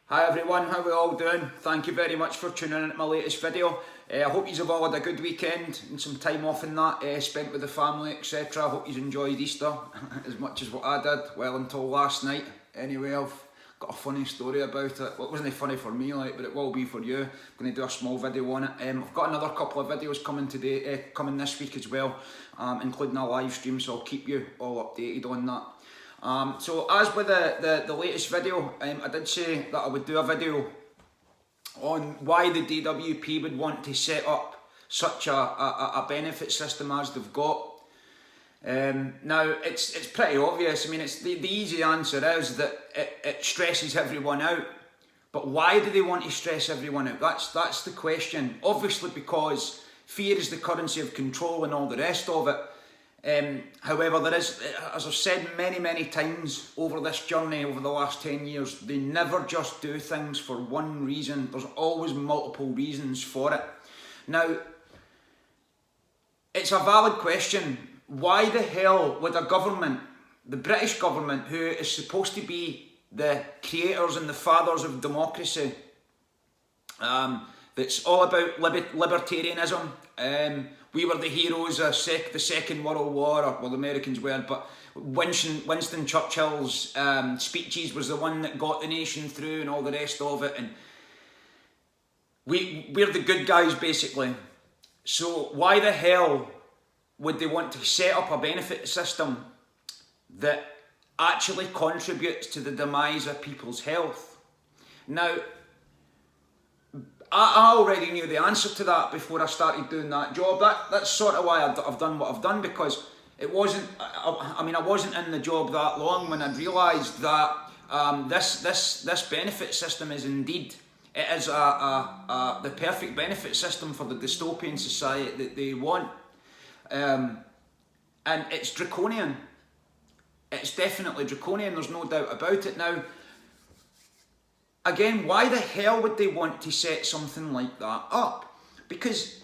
Hi everyone, how are we all doing? Thank you very much for tuning in to my latest video. I hope you've all had a good weekend and some time off in that, spent with the family, etc. I hope you've enjoyed Easter as much as what I did, well until last night. Anyway, I've got a funny story about it. Well, it wasn't funny for me, but it will be for you. I'm going to do a small video on it. I've got another couple of videos coming today, coming this week as well, including a live stream, so I'll keep you all updated on that. So as with the latest video, I did say that I would do a video on why the DWP would want to set up such a benefit system as they've got. Now it's pretty obvious. I mean, it's the easy answer is that it stresses everyone out. But why do they want to stress everyone out? That's the question. Obviously because fear is the currency of control and all the rest of it. However, there is, as I've said many times over this journey, over the last 10 years, they never just do things for one reason. There's always multiple reasons for it. Now, it's a valid question. Why the hell would a government, the British government, who is supposed to be the creators and the fathers of democracy, that's all about libertarianism, we were the heroes of the Second World War, or well, the Americans were, but Winston Churchill's speeches was the one that got the nation through and all the rest of it, and we're the good guys basically. So why the hell would they want to set up a benefit system that actually contributes to the demise of people's health? Now, I already knew the answer to that before I started doing that job. That's sort of why I've done what I've done, because it wasn't, I mean, I wasn't in the job that long when I realised that this benefit system is indeed, it is the perfect benefit system for the dystopian society that they want. And it's draconian. It's definitely draconian, there's no doubt about it. Now, again, why the hell would they want to set something like that up? Because,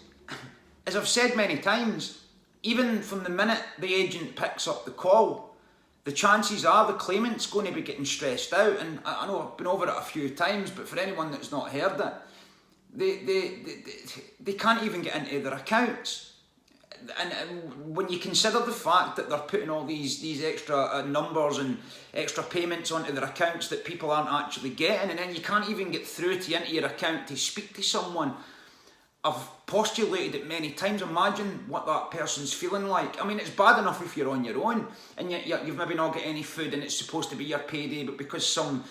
as I've said many times, even from the minute the agent picks up the call, the chances are the claimant's going to be getting stressed out. And I know I've been over it a few times, but for anyone that's not heard it, they can't even get into their accounts. And when you consider the fact that they're putting all these extra numbers and extra payments onto their accounts that people aren't actually getting, and then you can't even get through to into your account to speak to someone, I've postulated it many times. Imagine what that person's feeling like. I mean, it's bad enough if you're on your own and you've maybe not got any food and it's supposed to be your payday, but because some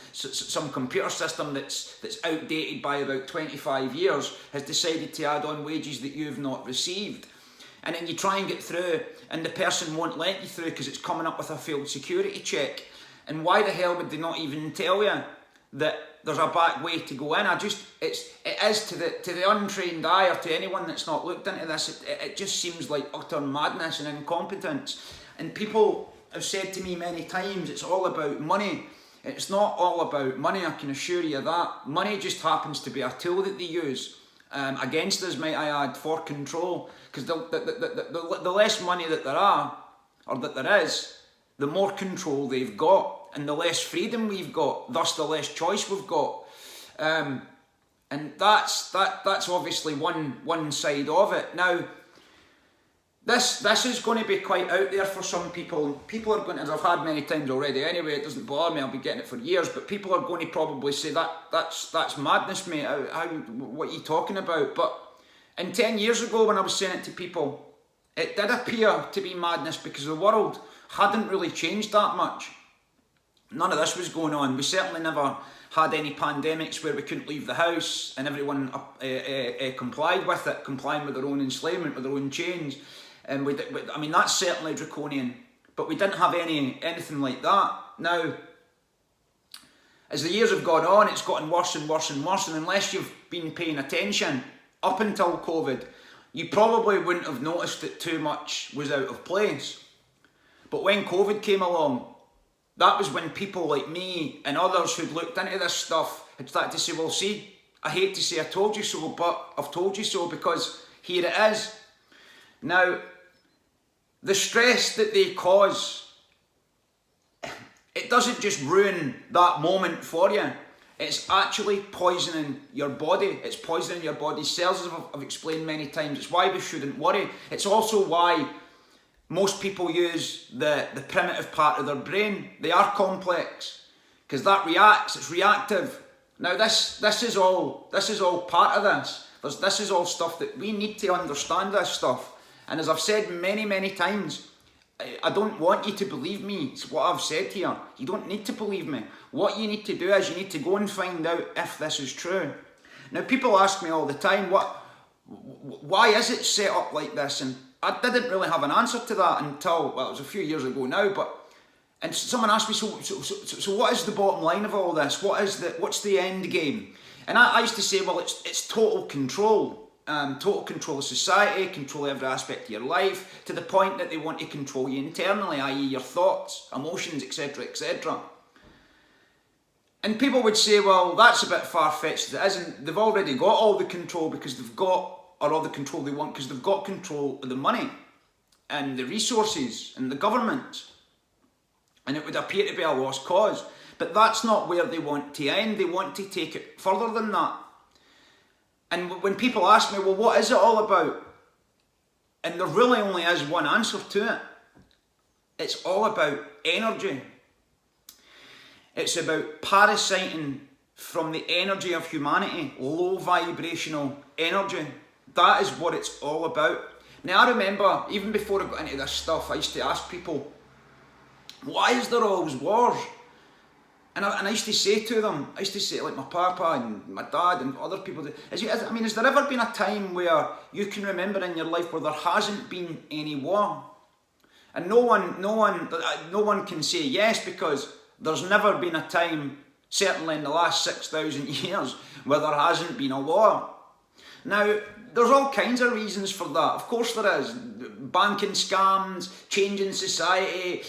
computer system that's outdated by about 25 years has decided to add on wages that you've not received. And then you try and get through and the person won't let you through because it's coming up with a failed security check. And why the hell would they not even tell you that there's a back way to go in? It is to the untrained eye, or to anyone that's not looked into this, it just seems like utter madness and incompetence. And people have said to me many times, it's all about money. It's not all about money, I can assure you that. Money just happens to be a tool that they use. Against us, might I add, for control. Because the less money that there are, or that there is, the more control they've got, and the less freedom we've got, thus the less choice we've got. And that's obviously one side of it. Now, this is going to be quite out there for some people. People are going to, as I've had many times already anyway, it doesn't bother me, I'll be getting it for years, but people are going to probably say, that's madness, mate, what are you talking about? But and 10 years ago when I was saying it to people, it did appear to be madness because the world hadn't really changed that much. None of this was going on. We certainly never had any pandemics where we couldn't leave the house and everyone complied with it, complying with their own enslavement, with their own chains. And I mean, that's certainly draconian, but we didn't have anything like that. Now, as the years have gone on, it's gotten worse and worse and worse, and unless you've been paying attention up until COVID, you probably wouldn't have noticed that too much was out of place. But when COVID came along, that was when people like me and others who'd looked into this stuff had started to say, well, see, I hate to say I told you so, but I've told you so, because here it is. Now, the stress that they cause, it doesn't just ruin that moment for you. It's actually poisoning your body. It's poisoning your body's cells, as I've explained many times. It's why we shouldn't worry. It's also why most people use the primitive part of their brain. They are complex, because that reacts. It's reactive. Now this is all part of this. This is all stuff that we need to understand. This stuff, and as I've said many times, I don't want you to believe me. It's what I've said here. You don't need to believe me. What you need to do is you need to go and find out if this is true. Now, people ask me all the time, why is it set up like this? And I didn't really have an answer to that until, well, it was a few years ago now. And someone asked me, so what is the bottom line of all this? What's the end game? And I used to say, well, it's total control. Total control of society, control every aspect of your life, to the point that they want to control you internally, i.e. your thoughts, emotions, etc, etc. And people would say, well, that's a bit far-fetched. It isn't. They've already got all the control because they've got, or all the control they want because they've got control of the money and the resources and the government. And it would appear to be a lost cause. But that's not where they want to end. They want to take it further than that. And when people ask me, well, what is it all about? And there really only is one answer to it. It's all about energy. It's about parasiting from the energy of humanity, low vibrational energy. That is what it's all about. Now, I remember, even before I got into this stuff, I used to ask people, why is there always wars? And I used to say to them, like my papa and my dad and other people, has there ever been a time where you can remember in your life where there hasn't been any war? And no one can say yes, because there's never been a time, certainly in the last 6,000 years, where there hasn't been a war. Now, there's all kinds of reasons for that. Of course there is. Banking scams, changing society,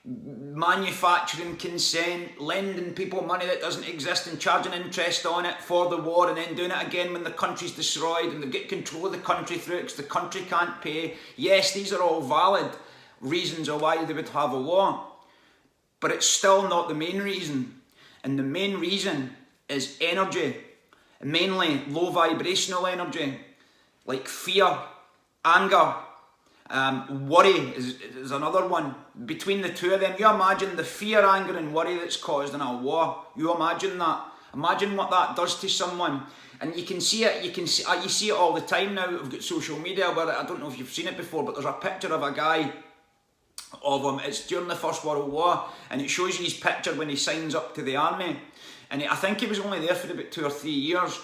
manufacturing consent, lending people money that doesn't exist and charging interest on it for the war, and then doing it again when the country's destroyed and they get control of the country through it because the country can't pay. Yes, these are all valid reasons of why they would have a war, but it's still not the main reason. And the main reason is energy, mainly low vibrational energy, like fear, anger, worry is another one. Between the two of them, you imagine the fear, anger and worry that's caused in a war. You imagine that. Imagine what that does to someone. And you can see it, you see it all the time now. We've got social media where, I don't know if you've seen it before, but there's a picture of a guy of him. It's during the First World War, and it shows you his picture when he signs up to the army. And I think he was only there for about 2 or 3 years.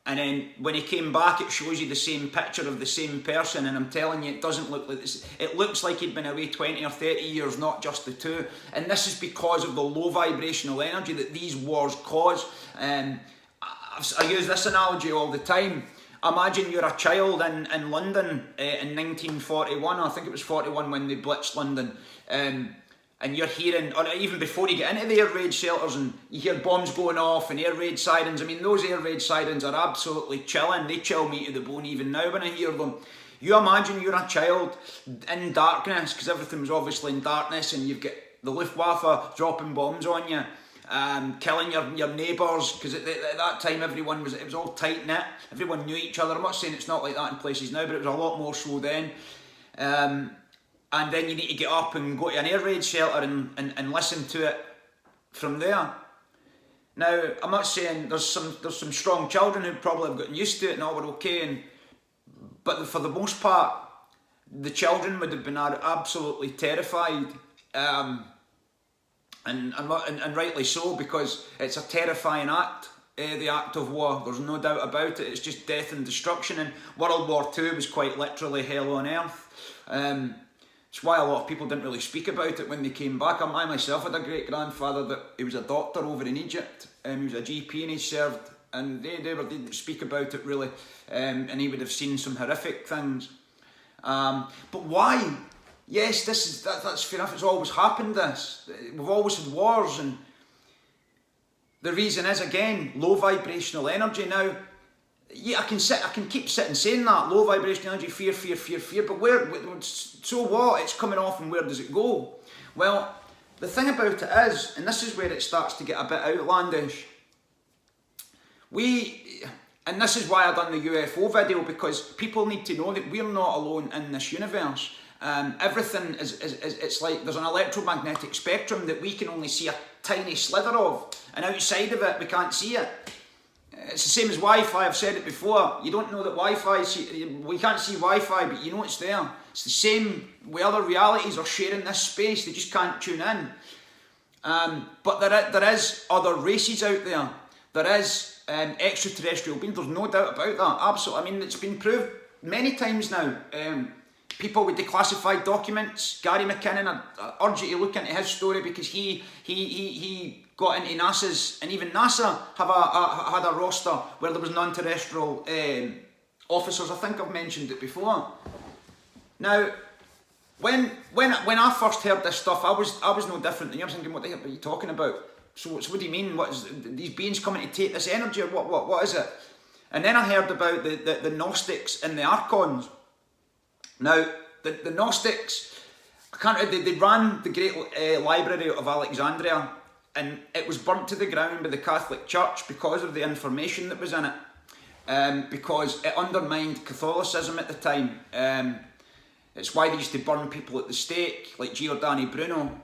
And then when he came back, it shows you the same picture of the same person. And I'm telling you, it doesn't look like this. It looks like he'd been away 20 or 30 years, not just the 2. And this is because of the low vibrational energy that these wars cause. I use this analogy all the time. Imagine you're a child in London in 1941. I think it was 41 when they blitzed London. And you're hearing, or even before you get into the air raid shelters, and you hear bombs going off and air raid sirens. I mean, those air raid sirens are absolutely chilling. They chill me to the bone even now when I hear them. You imagine you're a child in darkness, because everything was obviously in darkness, and you've got the Luftwaffe dropping bombs on you, killing your neighbours, because at that time it was all tight knit. Everyone knew each other. I'm not saying it's not like that in places now, but it was a lot more so then. And then you need to get up and go to an air raid shelter and listen to it from there. Now, I'm not saying there's some strong children who probably have gotten used to it and all were okay, but for the most part, the children would have been absolutely terrified, and rightly so, because it's a terrifying act, the act of war. There's no doubt about it. It's just death and destruction, and World War II was quite literally hell on earth. It's why a lot of people didn't really speak about it when they came back. I myself had a great-grandfather that he was a doctor over in Egypt. He was a GP and he served, and they didn't speak about it really, and he would have seen some horrific things. But why? Yes, that's fair enough. It's always happened. We've always had wars, and the reason is, again, low vibrational energy. Now, yeah, I can keep sitting saying that, low vibrational energy, fear, but so what? It's coming off, and where does it go? Well, the thing about it is, and this is where it starts to get a bit outlandish, And this is why I done the UFO video, because people need to know that we're not alone in this universe. Everything it's like there's an electromagnetic spectrum that we can only see a tiny slither of, and outside of it we can't see it. It's the same as Wi-Fi. I've said it before. You don't know that we can't see Wi-Fi, but you know it's there. It's the same with other realities are sharing this space. They just can't tune in. But there is other races out there. There is extraterrestrial beings. There's no doubt about that. Absolutely. I mean, it's been proved many times now. People with declassified documents. Gary McKinnon, I urge you to look into his story, because he got into NASA's, and even NASA had a roster where there was non-terrestrial officers. I think I've mentioned it before. Now, when I first heard this stuff, I was no different than you. I was thinking, what the hell are you talking about? So what do you mean? What is these beings coming to take this energy, or what is it? And then I heard about the Gnostics and the Archons. Now, the Gnostics, they ran the Great Library of Alexandria, and it was burnt to the ground by the Catholic Church because of the information that was in it, because it undermined Catholicism at the time. It's why they used to burn people at the stake, like Giordano Bruno,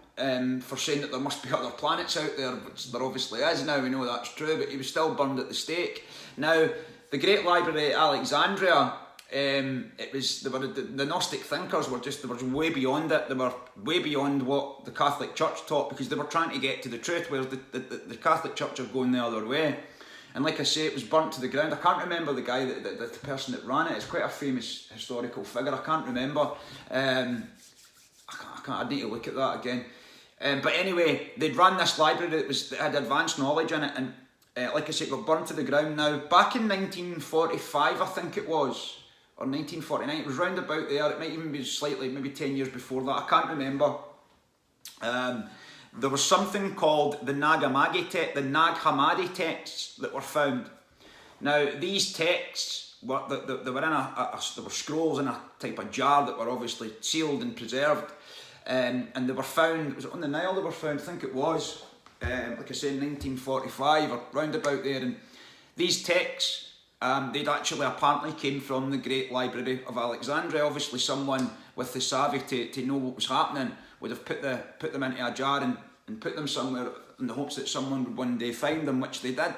for saying that there must be other planets out there, which there obviously is now. We know that's true, but he was still burned at the stake. Now, the Great Library at Alexandria, the Gnostic thinkers were way beyond it. They were way beyond what the Catholic Church taught, because they were trying to get to the truth, whereas the Catholic Church are going the other way. And like I say, it was burnt to the ground. I can't remember the guy, the person that ran it. It's quite a famous historical figure. I can't remember. I need to look at that again. But anyway, they'd ran this library that had advanced knowledge in it, and like I said, it got burnt to the ground. Now, back in 1945, I think it was, or 1949, it was round about there. It might even be slightly, maybe 10 years before that. I can't remember. There was something called the Nag Hammadi texts that were found. Now, these texts they were in there were scrolls in a type of jar that were obviously sealed and preserved, and they were found. Was it on the Nile? They were found. I think it was. Like I said, 1945 or round about there. And these texts, they'd actually apparently came from the Great Library of Alexandria. Obviously, someone with the savvy to know what was happening would have put them into a jar and put them somewhere in the hopes that someone would one day find them, which they did.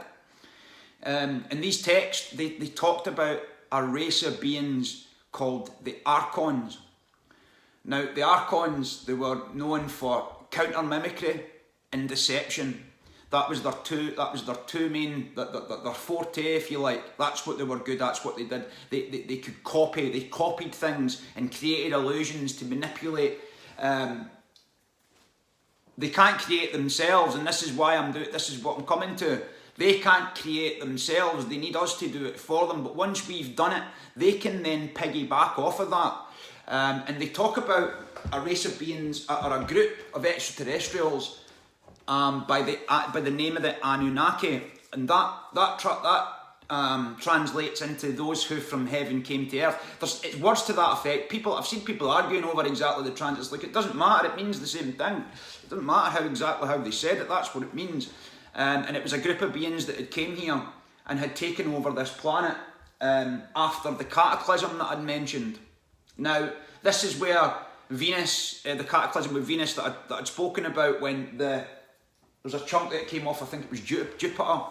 And these texts, they talked about a race of beings called the Archons. Now, the Archons, they were known for counter-mimicry and deception. That was their two main, their forte, if you like. That's what they were good at. That's what they did. They could copy. They copied things and created illusions to manipulate. They can't create themselves, and this is why this is what I'm coming to. They can't create themselves. They need us to do it for them. But once we've done it, they can then piggyback off of that. And they talk about a race of beings, or a group of extraterrestrials, by the name of the Anunnaki, and that translates into those who from heaven came to earth. It's words to that effect. I've seen people arguing over exactly the translates. Like, it doesn't matter. It means the same thing. It doesn't matter how they said it. That's what it means. And it was a group of beings that had came here and had taken over this planet after the cataclysm that I'd mentioned. Now, this is where Venus, the cataclysm with Venus that I'd spoken about, when there was a chunk that came off, I think it was Jupiter,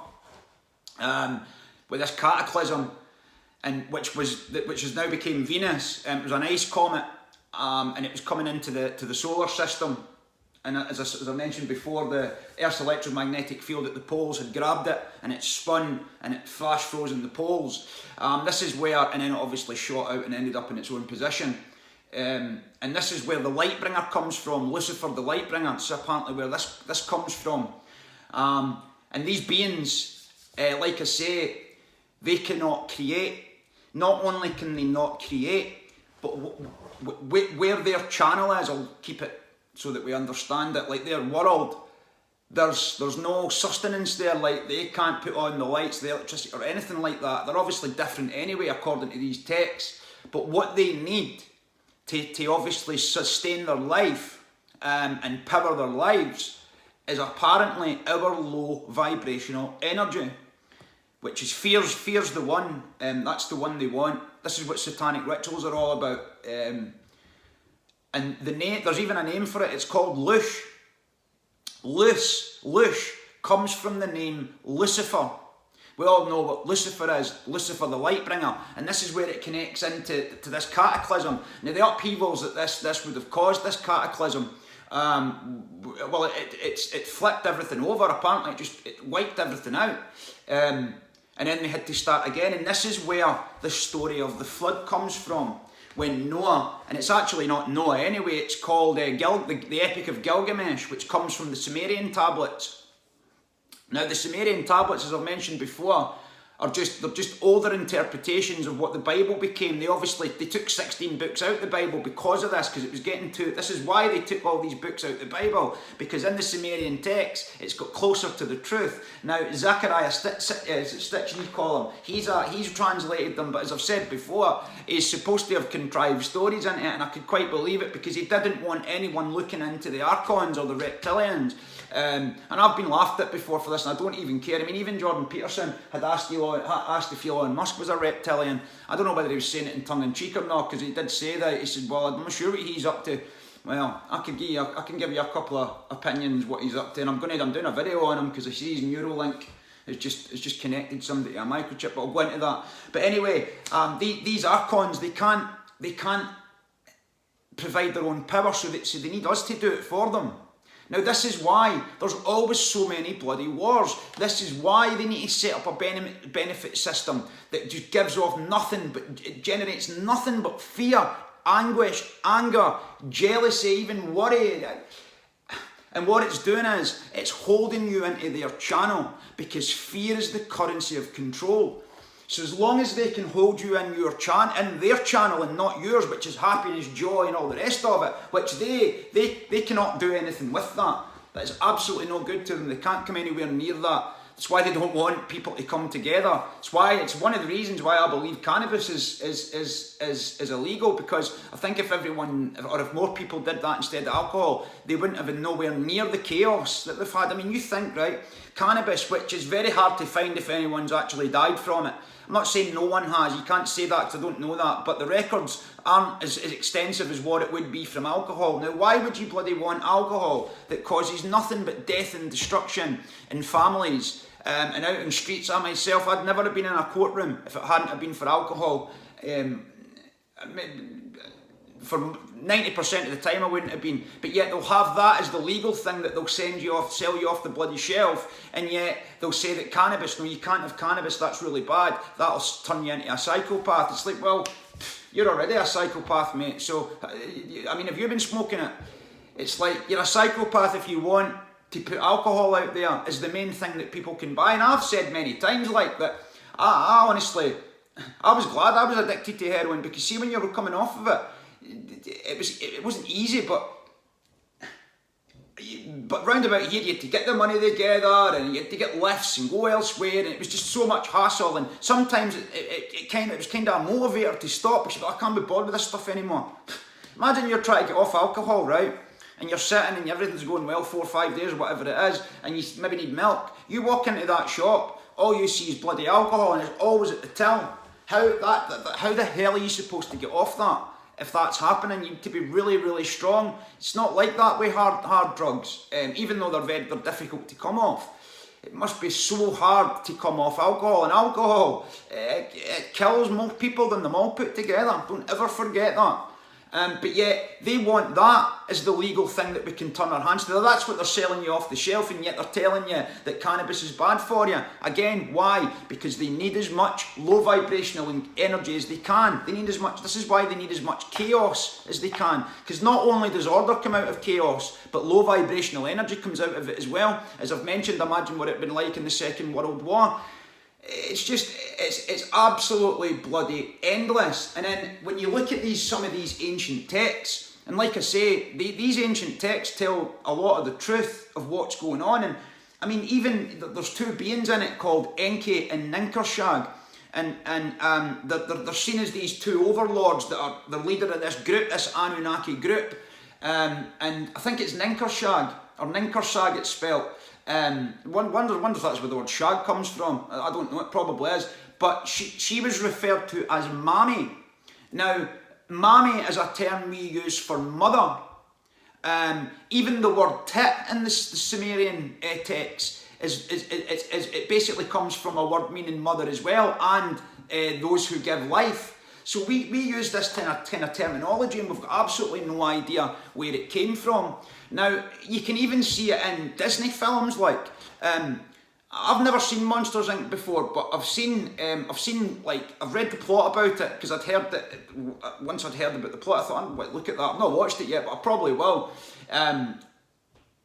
with this cataclysm, and which has now became Venus. It was an ice comet, and it was coming into the solar system. And as I mentioned before, the Earth's electromagnetic field at the poles had grabbed it, and it spun, and it flash froze in the poles. This is where, and then it obviously shot out and ended up in its own position. And this is where the Lightbringer comes from, Lucifer the Lightbringer. It's apparently where this comes from. And these beings, like I say, they cannot create. Not only can they not create, but where their channel is, I'll keep it so that we understand it, like their world, there's no sustenance there. Like, they can't put on the lights, the electricity, or anything like that. They're obviously different anyway, according to these texts. But what they need to obviously sustain their life and power their lives is apparently our low vibrational energy. which is fear's the one. That's the one they want. This is what satanic rituals are all about. And the name, there's even a name for it. It's called Lush. Lush comes from the name Lucifer. We all know what Lucifer is, Lucifer the Lightbringer, and this is where it connects into this cataclysm. Now the upheavals that this would have caused, this cataclysm, well, it flipped everything over. Apparently, it wiped everything out, and then they had to start again. And this is where the story of the flood comes from. When Noah, and it's actually not Noah anyway, it's called the Epic of Gilgamesh, which comes from the Sumerian tablets. Now the Sumerian tablets, as I've mentioned before, they're just older interpretations of what the Bible became. They took 16 books out of the Bible because of this, because it was getting to, this is why they took all these books out of the Bible, because in the Sumerian text, it's got closer to the truth. Now, Zechariah Stitchin, you call him, he's translated them, but as I've said before, he's supposed to have contrived stories into it, and I could quite believe it, because he didn't want anyone looking into the Archons or the Reptilians. And I've been laughed at before for this, and I don't even care. I mean, even Jordan Peterson had asked if Elon Musk was a reptilian. I don't know whether he was saying it in tongue-in-cheek or not, because he did say that. He said, well, I'm not sure what he's up to. Well, I can give you a couple of opinions what he's up to, and I'm doing a video on him, because I see his Neuralink it's just connected somebody to a microchip, but I'll go into that. But anyway, these Archons, they can't provide their own power, so they need us to do it for them. Now this is why there's always so many bloody wars. This is why they need to set up a benefit system that just gives off nothing, but it generates nothing but fear, anguish, anger, jealousy, even worry. And what it's doing is, it's holding you into their channel, because fear is the currency of control. So as long as they can hold you in their channel and not yours, which is happiness, joy and all the rest of it, which they cannot do anything with that. That is absolutely no good to them. They can't come anywhere near that. That's why they don't want people to come together. It's one of the reasons why I believe cannabis is illegal, because I think if more people did that instead of alcohol, they wouldn't have been nowhere near the chaos that they've had. I mean, you think, right? Cannabis, which is very hard to find if anyone's actually died from it. I'm not saying no one has, you can't say that because I don't know that, but the records aren't as extensive as what it would be from alcohol. Now, why would you bloody want alcohol that causes nothing but death and destruction in families and out in streets? I myself, I'd never have been in a courtroom if it hadn't have been for alcohol. For 90% of the time I wouldn't have been, but yet they'll have that as the legal thing that they'll sell you off the bloody shelf, and yet they'll say that cannabis, no, you can't have cannabis, that's really bad, that'll turn you into a psychopath. It's like, well, you're already a psychopath, mate. So, I mean, have you been smoking it? It's like, you're a psychopath if you want to put alcohol out there as the main thing that people can buy. And I've said many times like that, I honestly, I was glad I was addicted to heroin, because see, when you were coming off of it, it wasn't easy, but round about here you had to get the money together, and you had to get lifts and go elsewhere, and it was just so much hassle, and sometimes it was kind of a motivator to stop, because I can't be bothered with this stuff anymore. Imagine you're trying to get off alcohol, right? And you're sitting and everything's going well 4 or 5 days or whatever it is, and you maybe need milk. You walk into that shop, all you see is bloody alcohol, and it's always at the till. How the hell are you supposed to get off that? If that's happening, you need to be really, really strong. It's not like that with hard drugs, even though they're difficult to come off. It must be so hard to come off alcohol, and alcohol, it kills more people than them all put together. Don't ever forget that. But yet, they want that as the legal thing that we can turn our hands to. That's what they're selling you off the shelf, and yet they're telling you that cannabis is bad for you. Again, why? Because they need as much low vibrational energy as they can. This is why they need as much chaos as they can. Because not only does order come out of chaos, but low vibrational energy comes out of it as well. As I've mentioned, imagine what it had been like in the Second World War. It's absolutely bloody endless. And then when you look at some of these ancient texts, and like I say, these ancient texts tell a lot of the truth of what's going on. And I mean, even there's two beings in it called Enki and Ninkershag, and they're seen as these two overlords that are the leader of this group, this Anunnaki group. And I think it's Ninkershag, or Ninkersag it's spelt. Wonder if that's where the word shag comes from. I don't know, it probably is. But she was referred to as Mami. Now, Mami is a term we use for mother. Even the word tit in the Sumerian text it basically comes from a word meaning mother as well, and those who give life. So we use this kind of terminology, and we've got absolutely no idea where it came from. Now, you can even see it in Disney films. Like, I've never seen Monsters Inc. before, but I've read the plot about it, because I'd heard that, once I'd heard about the plot, I thought, well, look at that, I've not watched it yet, but I probably will. And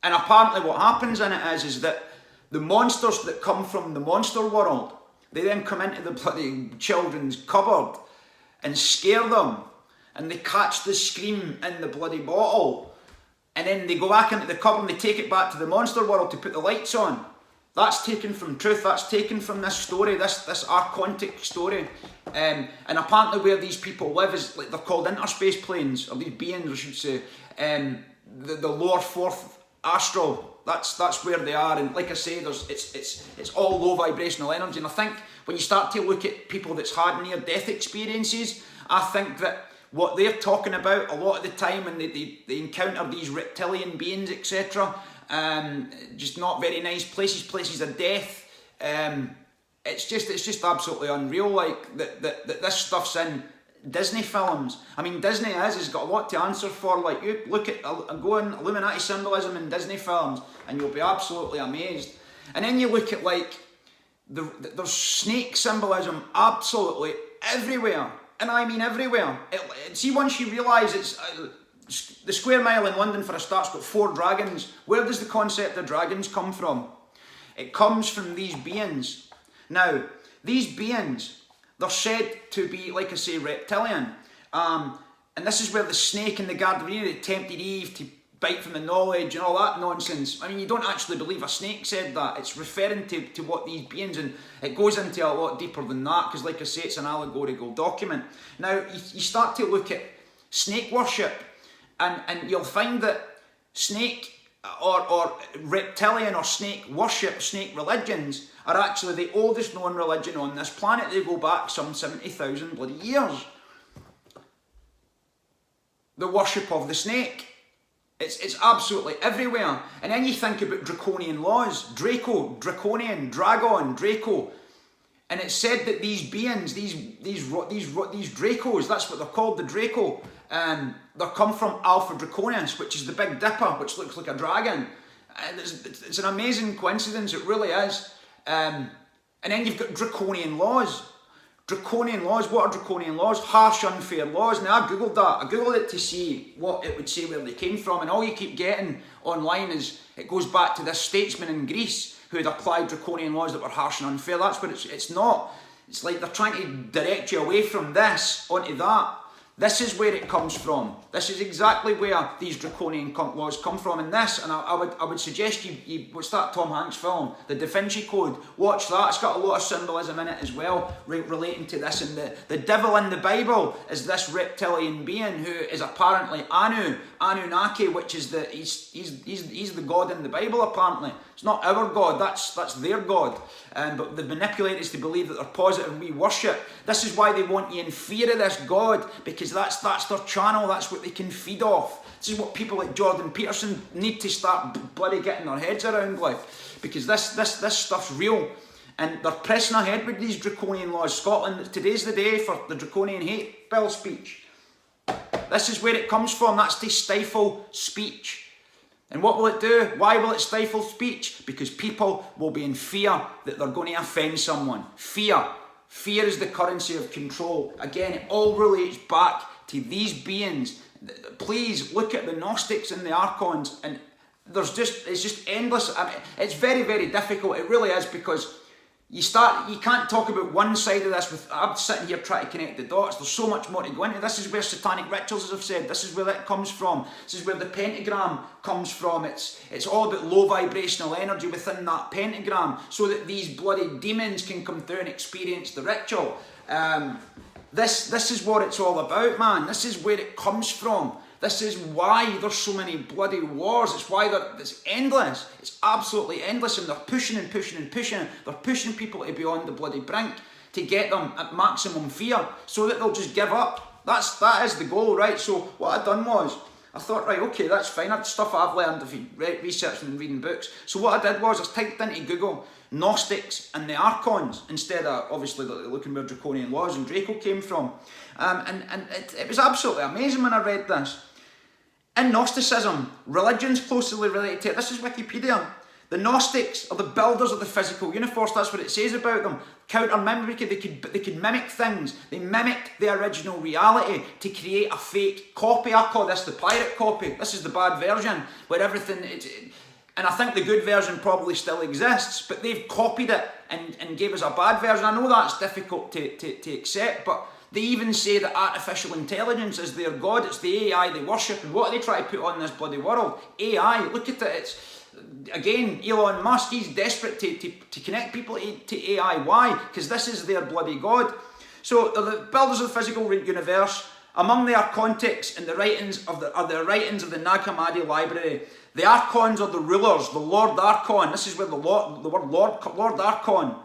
apparently what happens in it is that the monsters that come from the monster world, they then come into the bloody children's cupboard and scare them, and they catch the scream in the bloody bottle, and then they go back into the cupboard and they take it back to the monster world to put the lights on. That's taken from truth, that's taken from this story, this archontic story. And apparently where these people live is, like, they're called interspace planes, or these beings I should say, the lower fourth astral, that's where they are. And like I say, it's all low vibrational energy. And I think when you start to look at people that's had near-death experiences, I think that what they're talking about a lot of the time when they encounter these reptilian beings, etc., just not very nice places of death. It's just absolutely unreal. Like that this stuff's in Disney films. I mean, Disney has got a lot to answer for. Like, you look at go in Illuminati symbolism in Disney films, and you'll be absolutely amazed. And then you look at, like, there's snake symbolism absolutely everywhere, and I mean everywhere. See, once you realise it's the square mile in London, for a start's got 4 dragons. Where does the concept of dragons come from? It comes from these beings. Now, these beings, they're said to be, like I say, reptilian. And this is where the snake in the Garden of Eden tempted Eve to bite from the knowledge and all that nonsense. I mean, you don't actually believe a snake said that. It's referring to what these beings, and it goes into a lot deeper than that, because, like I say, it's an allegorical document. Now, you start to look at snake worship, and you'll find that snake or reptilian or snake worship, snake religions, are actually the oldest known religion on this planet. They go back some 70,000 bloody years. The worship of the snake. It's absolutely everywhere. And then you think about draconian laws. Draconian, Dragon, Draco. And it's said that these beings, these Dracos, that's what they're called, the Draco, they come from Alpha Draconis, which is the Big Dipper, which looks like a dragon. And it's an amazing coincidence, it really is. And then you've got draconian laws. Draconian laws, what are draconian laws? Harsh, unfair laws. Now, I googled that. I googled it to see what it would say where they came from, and all you keep getting online is it goes back to this statesman in Greece who had applied draconian laws that were harsh and unfair. That's what it's not. It's like they're trying to direct you away from this onto that. This is where it comes from. This is exactly where these draconian laws come from. And this, and I would suggest you what's that Tom Hanks film, The Da Vinci Code? Watch that. It's got a lot of symbolism in it as well, relating to this. And the devil in the Bible is this reptilian being who is apparently Anunnaki, which is he's the god in the Bible apparently. It's not our God, that's their God. But they've manipulated us to believe that they're positive and we worship. This is why they want you in fear of this God, because that's their channel, that's what they can feed off. This is what people like Jordan Peterson need to start bloody getting their heads around, like, because this stuff's real. And they're pressing ahead with these draconian laws. Scotland, today's the day for the draconian hate bill speech. This is where it comes from, that's to stifle speech. And what will it do? Why will it stifle speech? Because people will be in fear that they're going to offend someone. Fear. Fear is the currency of control. Again, it all relates back to these beings. Please look at the Gnostics and the Archons, and it's just endless. I mean, it's very, very difficult. It really is, because you can't talk about one side of this I'm sitting here trying to connect the dots. There's so much more to go into. This is where satanic rituals, as I've said, this is where that comes from. This is where the pentagram comes from. It's all about low vibrational energy within that pentagram, so that these bloody demons can come through and experience the ritual. This is what it's all about, man. This is where it comes from. This is why there's so many bloody wars. It's why it's endless. It's absolutely endless, and they're pushing and pushing and pushing. They're pushing people to beyond the bloody brink to get them at maximum fear so that they'll just give up. That is the goal, right? So what I done was, I thought, right, okay, that's fine. That's stuff I've learned if you researching and reading books. So what I did was, I typed into Google Gnostics and the Archons instead of, obviously, looking where Draconian laws and Draco came from. And it was absolutely amazing when I read this. In Gnosticism, religion's closely related to it. This is Wikipedia. The Gnostics are the builders of the physical universe. That's what it says about them. Counter-memory, they could mimic things. They mimicked the original reality to create a fake copy. I call this the pirate copy. This is the bad version, where everything... And I think the good version probably still exists, but they've copied it and gave us a bad version. I know that's difficult to accept, but they even say that artificial intelligence is their god. It's the AI they worship. And what do they try to put on this bloody world? AI. Look at it. It's, again, Elon Musk, he's desperate to connect people to AI. Why? Because this is their bloody god. So they're the builders of the physical universe. Among their contexts in the writings of the the Nagam Magi library. The Archons are the rulers, the Lord Archon. This is where the word Lord Archon.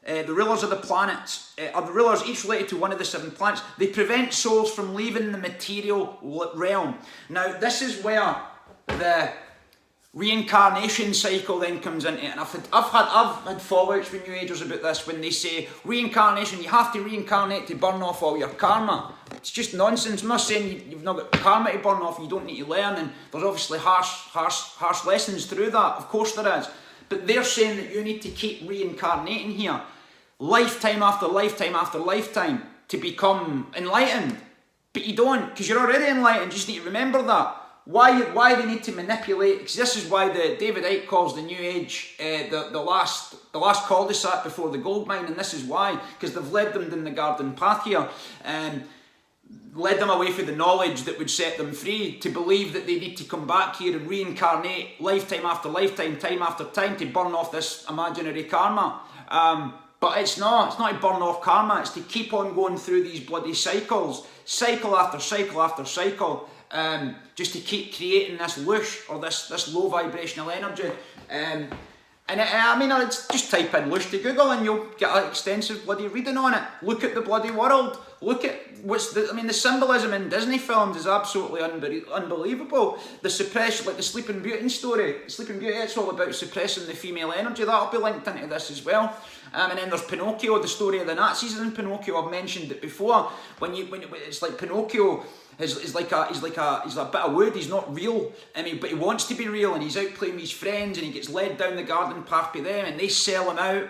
The rulers of the planets are the rulers, each related to one of the 7 planets. They prevent souls from leaving the material realm. Now, this is where the reincarnation cycle then comes into it. And I've had fallouts with New Agers about this when they say reincarnation, you have to reincarnate to burn off all your karma. It's just nonsense. I'm not saying you've not got karma to burn off and you don't need to learn, and there's obviously harsh lessons through that. Of course there is. But they're saying that you need to keep reincarnating here, lifetime after lifetime after lifetime, to become enlightened. But you don't, because you're already enlightened. You just need to remember that. Why they need to manipulate? Because this is why the David Icke calls the New Age the last cul-de-sac before the gold mine, and this is why, because they've led them down the garden path here, and led them away from the knowledge that would set them free, to believe that they need to come back here and reincarnate lifetime after lifetime, time after time, to burn off this imaginary karma. But it's not to burn off karma, it's to keep on going through these bloody cycles, cycle after cycle after cycle, just to keep creating this loosh, or this low vibrational energy. I'd just type in loosh to Google and you'll get an extensive bloody reading on it. Look at the bloody world. Look at the symbolism in Disney films is absolutely unbelievable. The suppression, like the Sleeping Beauty story. Sleeping Beauty, it's all about suppressing the female energy. That'll be linked into this as well. And then there's Pinocchio, the story of the Nazis in Pinocchio. I've mentioned it before. When it's like Pinocchio he's like a bit of wood. He's not real, but he wants to be real, and he's out playing with his friends, and he gets led down the garden path by them, and they sell him out.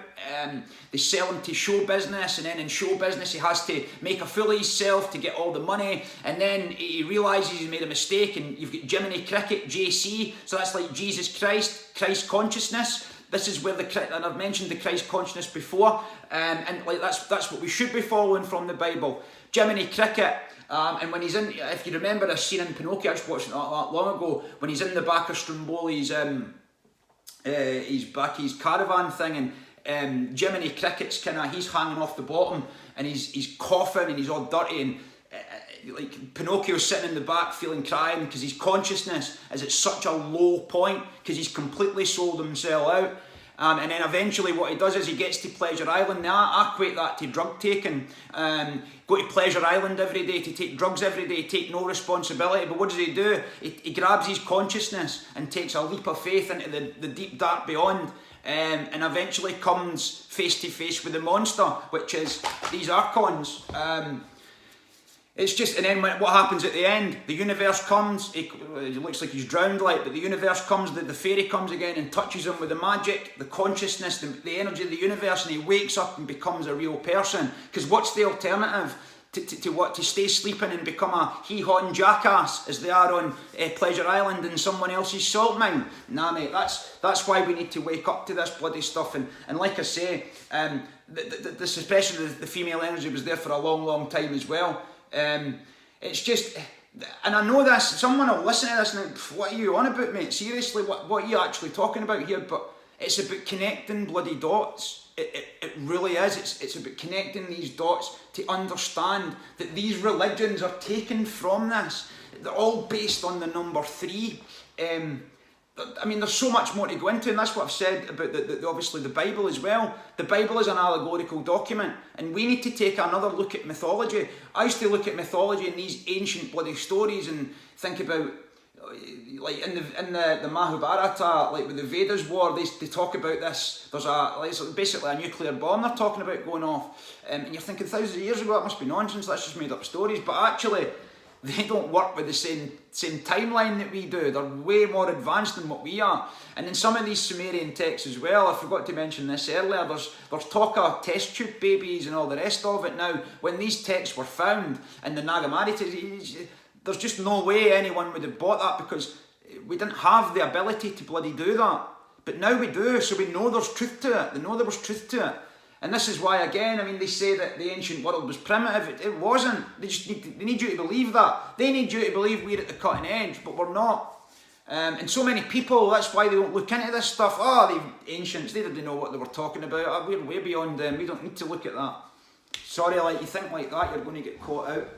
They sell him to show business, and then in show business he has to make a fool of himself to get all the money, and then he realises he's made a mistake, and you've got Jiminy Cricket, JC, so that's like Jesus Christ consciousness. This is where and I've mentioned the Christ consciousness before, and like that's what we should be following from the Bible. Jiminy Cricket. And when he's in, if you remember a scene in Pinocchio, I just watched it not that long ago, when he's in the back of Stromboli's his caravan thing, and Jiminy Cricket's he's hanging off the bottom, and he's coughing and he's all dirty, and like Pinocchio's sitting in the back feeling crying because his consciousness is at such a low point because he's completely sold himself out. And then eventually what he does is he gets to Pleasure Island. Now I equate that to drug taking. Go to Pleasure Island every day, to take drugs every day, take no responsibility. But what does he do? He grabs his consciousness and takes a leap of faith into the deep dark beyond, and eventually comes face to face with the monster, which is these Archons. It's just, and then what happens at the end? The universe comes, it looks like he's drowned, but the universe comes, the fairy comes again and touches him with the magic, the consciousness, the energy of the universe, and he wakes up and becomes a real person. Because what's the alternative? To stay sleeping and become a hee-haw jackass as they are on Pleasure Island and someone else's salt mine? Nah, mate, that's why we need to wake up to this bloody stuff. And like I say, the suppression of the female energy was there for a long, long time as well. It's just, and I know this, someone will listen to this and think, what are you on about, mate? Seriously, what are you actually talking about here? But it's about connecting bloody dots. It really is. It's about connecting these dots to understand that these religions are taken from this. they're all based on the number 3. I mean, there's so much more to go into, and that's what I've said about obviously the Bible as well. The Bible is an allegorical document, and we need to take another look at mythology. I used to look at mythology in these ancient bloody stories and think about, like in the Mahabharata, like with the Vedas war, they talk about this. There's basically a nuclear bomb they're talking about going off, and you're thinking thousands of years ago, it must be nonsense. That's just made up stories, but actually, they don't work with the same timeline that we do. They're way more advanced than what we are. And in some of these Sumerian texts as well, I forgot to mention this earlier, there's talk of test tube babies and all the rest of it. Now, when these texts were found in the Nagam Magi, there's just no way anyone would have bought that, because we didn't have the ability to bloody do that. But now we do, so we know there's truth to it. They know there was truth to it. And this is why, again, I mean, they say that the ancient world was primitive. It wasn't. They need you to believe that. They need you to believe we're at the cutting edge, but we're not. And so many people, that's why they don't look into this stuff. Oh, the ancients, they didn't know what they were talking about. We're way beyond them. We don't need to look at that. Sorry, like, you think like that, you're going to get caught out.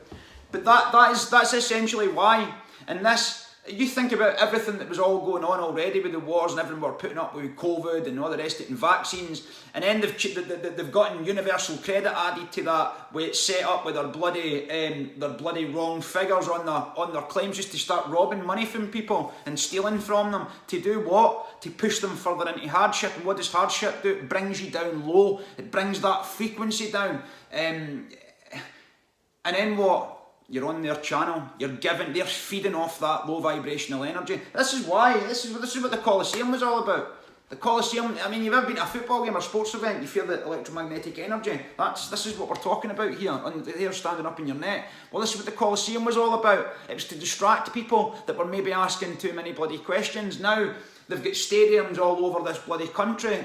But that's essentially why. And this, you think about everything that was all going on already with the wars, and everyone were putting up with COVID and all the rest of it, and vaccines, and then they've gotten universal credit added to that, where it's set up with their bloody wrong figures on their claims, just to start robbing money from people and stealing from them. To do what? To push them further into hardship. And what does hardship do? It brings you down low. It brings that frequency down. And then what? You're on their channel, they're feeding off that low vibrational energy. This is what the Colosseum was all about. The Colosseum, I mean, you've ever been to a football game or sports event, you feel the electromagnetic energy. This is what we're talking about here, on the hair standing up in your neck. Well, this is what the Colosseum was all about. It was to distract people that were maybe asking too many bloody questions. Now, they've got stadiums all over this bloody country.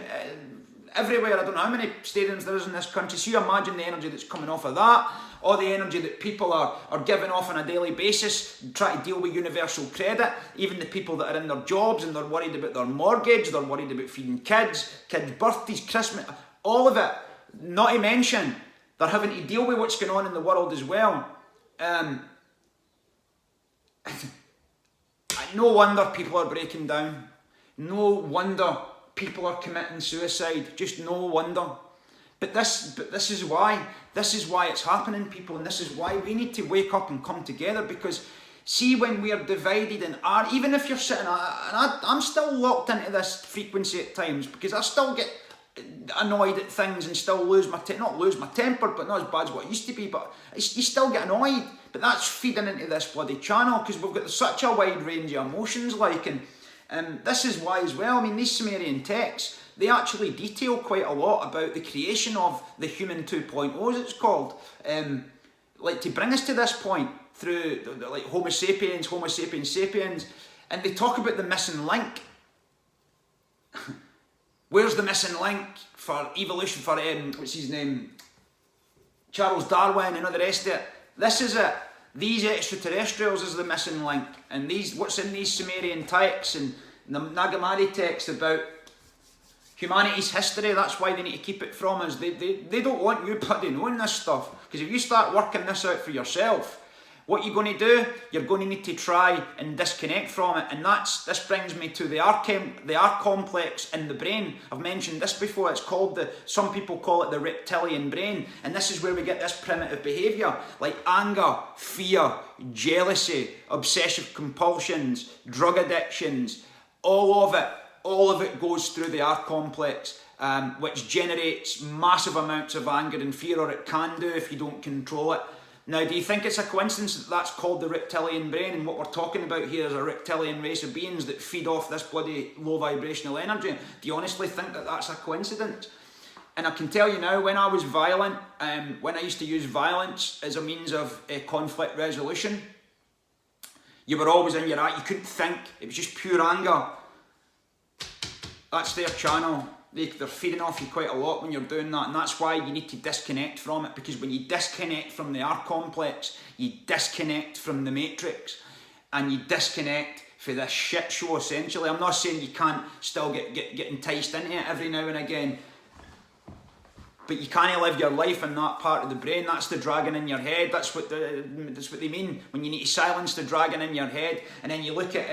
Everywhere, I don't know how many stadiums there is in this country. So you imagine the energy that's coming off of that, or the energy that people are giving off on a daily basis, try to deal with universal credit. Even the people that are in their jobs and they're worried about their mortgage, they're worried about feeding kids' birthdays, Christmas, all of it. Not to mention, they're having to deal with what's going on in the world as well. No wonder people are breaking down. No wonder people are committing suicide. Just no wonder. But this is why it's happening, people, and this is why we need to wake up and come together. Because see, when we are divided and are, even if you're sitting, I'm still locked into this frequency at times, because I still get annoyed at things and still not lose my temper, but not as bad as what it used to be, but you still get annoyed. But that's feeding into this bloody channel, because we've got such a wide range of emotions, and this is why as well, I mean, these Sumerian texts, they actually detail quite a lot about the creation of the human 2.0, as it's called. To bring us to this point through like Homo sapiens, sapiens, and they talk about the missing link. Where's the missing link for evolution, for, what's his name? Charles Darwin and all the rest of it. This is it. These extraterrestrials is the missing link. And what's in these Sumerian texts and the Nagam Magi text about humanity's history, that's why they need to keep it from us. They don't want you bloody knowing this stuff. Because if you start working this out for yourself, what you're going to do, you're going to need to try and disconnect from it. And this brings me to the R complex in the brain. I've mentioned this before. It's called some people call it the Reptilian Brain. And this is where we get this primitive behaviour, like anger, fear, jealousy, obsessive compulsions, drug addictions, all of it goes through the R complex, which generates massive amounts of anger and fear, or it can do if you don't control it. Now, do you think it's a coincidence that that's called the Reptilian Brain, and what we're talking about here is a reptilian race of beings that feed off this bloody low vibrational energy? Do you honestly think that that's a coincidence? And I can tell you now, when I was violent, when I used to use violence as a means of conflict resolution, you were always in your eye, you couldn't think, it was just pure anger. That's their channel. They're feeding off you quite a lot when you're doing that, and that's why you need to disconnect from it, because when you disconnect from the R complex, you disconnect from the matrix, and you disconnect for this shit show essentially. I'm not saying you can't still get enticed into it every now and again, but you can't live your life in that part of the brain. That's the dragon in your head. That's what they mean when you need to silence the dragon in your head. And then you look at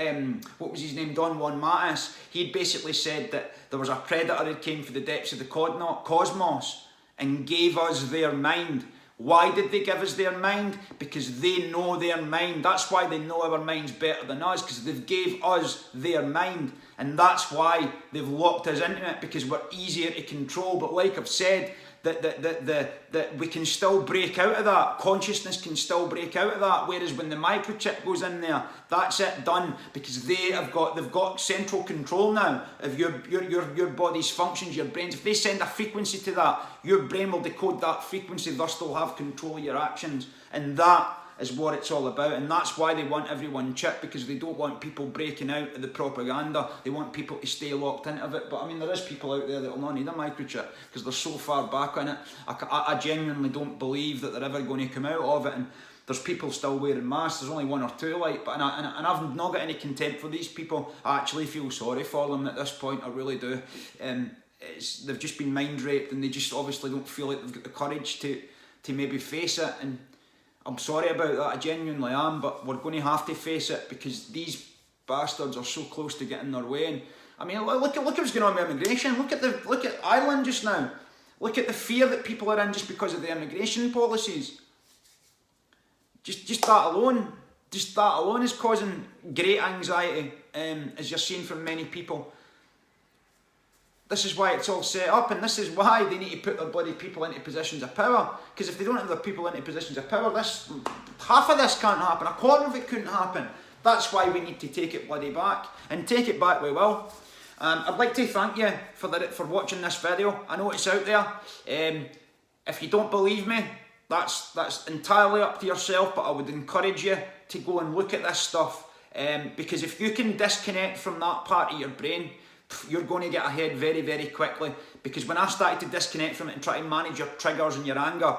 what was his name, Don Juan Matus. He'd basically said that there was a predator that came from the depths of the cosmos and gave us their mind. Why did they give us their mind? Because they know their mind. That's why they know our minds better than us, because they've gave us their mind. And that's why they've locked us into it, because we're easier to control. But like I've said, that we can still break out of that. Consciousness can still break out of that. Whereas when the microchip goes in there, that's it, done. Because they've got central control now of your body's functions, your brains. If they send a frequency to that, your brain will decode that frequency, thus they'll have control of your actions. And that is what it's all about. And that's why they want everyone chipped, because they don't want people breaking out of the propaganda. They want people to stay locked into it. But I mean, there is people out there that will not need a microchip because they're so far back on it. I genuinely don't believe that they're ever going to come out of it. And there's people still wearing masks. There's only one or two, like, but and I've not got any contempt for these people. I actually feel sorry for them at this point. I really do. They've just been mind raped, and they just obviously don't feel like they've got the courage to maybe face it. And I'm sorry about that, I genuinely am, but we're going to have to face it because these bastards are so close to getting their way. And I mean, look at what's going on with immigration. Look at Ireland just now. Look at the fear that people are in just because of the immigration policies. Just that alone is causing great anxiety, as you're seeing from many people. This is why it's all set up, and this is why they need to put their bloody people into positions of power. Because if they don't have their people into positions of power, half of this can't happen, a quarter of it couldn't happen. That's why we need to take it bloody back, and take it back we will. I'd like to thank you for watching this video. I know it's out there. If you don't believe me, that's entirely up to yourself, but I would encourage you to go and look at this stuff, because if you can disconnect from that part of your brain, you're going to get ahead very, very quickly. Because when I started to disconnect from it and try to manage your triggers and your anger,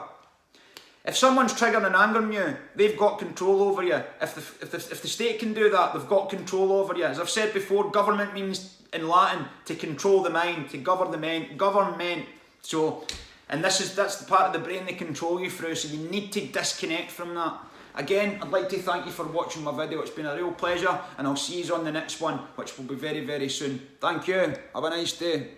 if someone's triggering and angering you, they've got control over you. If the state can do that, they've got control over you. As I've said before, government means in Latin to control the mind, to govern the mind, government. So, and that's the part of the brain they control you through. So you need to disconnect from that. Again, I'd like to thank you for watching my video. It's been a real pleasure, and I'll see you on the next one, which will be very, very soon. Thank you. Have a nice day.